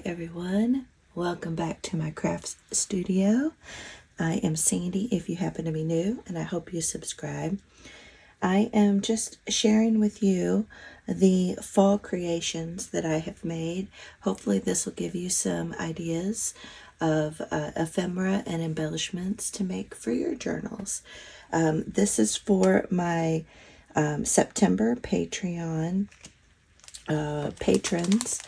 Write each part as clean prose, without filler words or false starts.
everyone. Welcome back to my crafts studio. I am Sandy if you happen to be new, and I hope you subscribe. I am just sharing with you the fall creations that I have made. Hopefully this will give you some ideas of ephemera and embellishments to make for your journals. This is for my September Patreon patrons,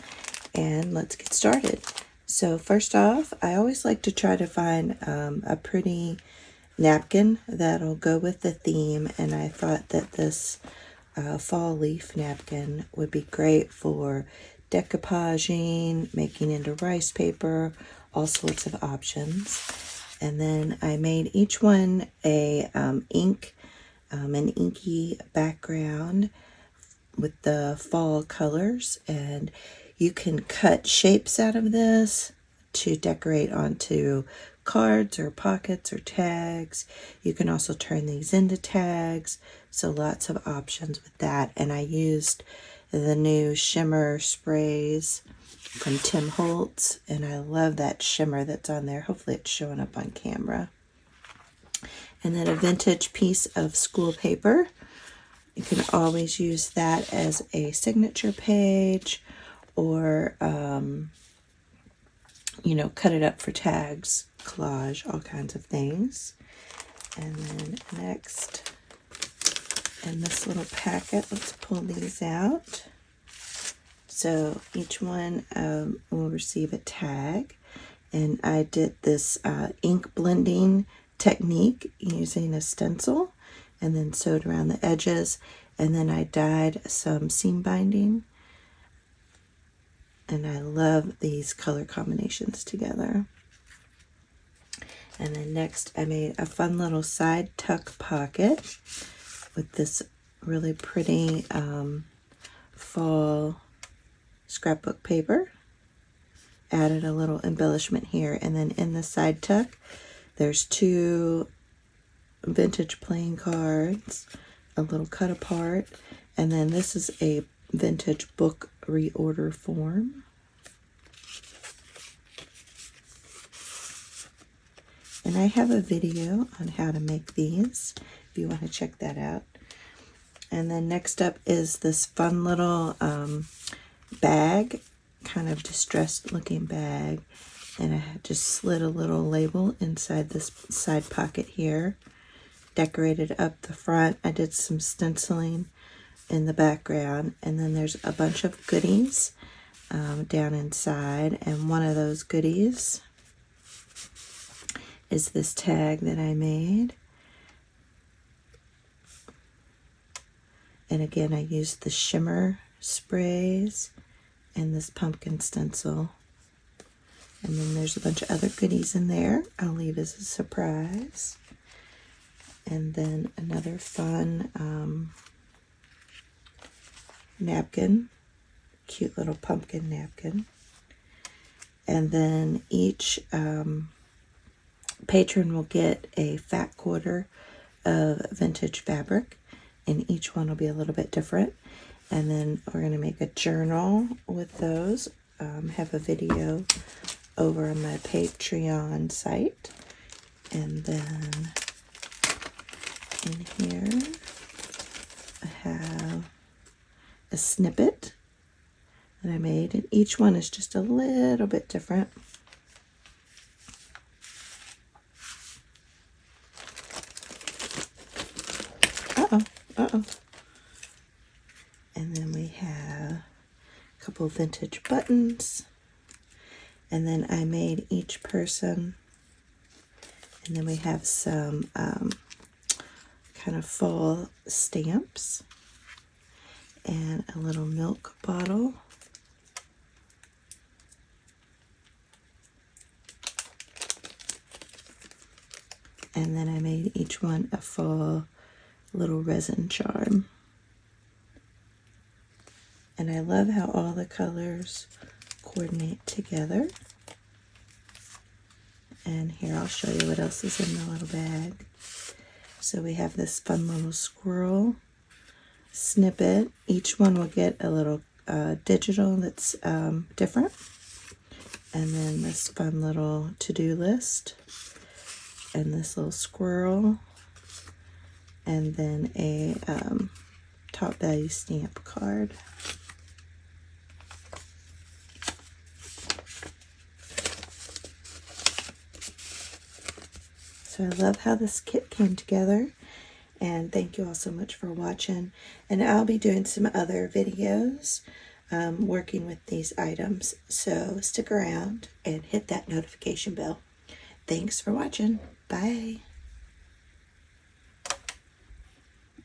and let's get started. So first off, I always like to try to find a pretty napkin that'll go with the theme, and I thought that this fall leaf napkin would be great for decoupaging, making into rice paper, all sorts of options. And then I made each one a an inky background with the fall colors, and you can cut shapes out of this to decorate onto cards or pockets or tags. You can also turn these into tags, so lots of options with that. And I used the new shimmer sprays from Tim Holtz, and I love that shimmer that's on there. Hopefully it's showing up on camera. And then a vintage piece of school paper. You can always use that as a signature page, or you know, cut it up for tags, collage, all kinds of things. And then next, in this little packet, let's pull these out. So each one will receive a tag, and I did this ink blending technique using a stencil, and then sewed around the edges, and then I dyed some seam binding. And I love these color combinations together. And then next I made a fun little side tuck pocket with this really pretty fall scrapbook paper. Added a little embellishment here, and then in the side tuck there's two vintage playing cards, a little cut apart, and then this is a vintage book reorder form. And I have a video on how to make these if you want to check that out. And then next up is this fun little bag, kind of distressed looking bag, and I just slid a little label inside this side pocket here, decorated up the front. I did some stenciling in the background, and then there's a bunch of goodies down inside, and one of those goodies is this tag that I made. And again, I used the shimmer sprays and this pumpkin stencil, and then there's a bunch of other goodies in there I'll leave as a surprise. And then another fun napkin, cute little pumpkin napkin. And then each patron will get a fat quarter of vintage fabric, and each one will be a little bit different. And then we're going to make a journal with those. Have a video over on my Patreon site. And then in here I have a snippet that I made, and each one is just a little bit different. Uh-oh. And then we have a couple vintage buttons, and then I made each person, and then we have some kind of fall stamps, and a little milk bottle. And then I made each one a fall little resin charm. And I love how all the colors coordinate together. And here, I'll show you what else is in the little bag. So we have this fun little squirrel snippet. Each one will get a little digital that's different. and then this fun little to-do list, and this little squirrel, and then a top value stamp card. So I love how this kit came together, and thank you all so much for watching. And I'll be doing some other videos working with these items, so stick around and hit that notification bell. Thanks for watching. Bye.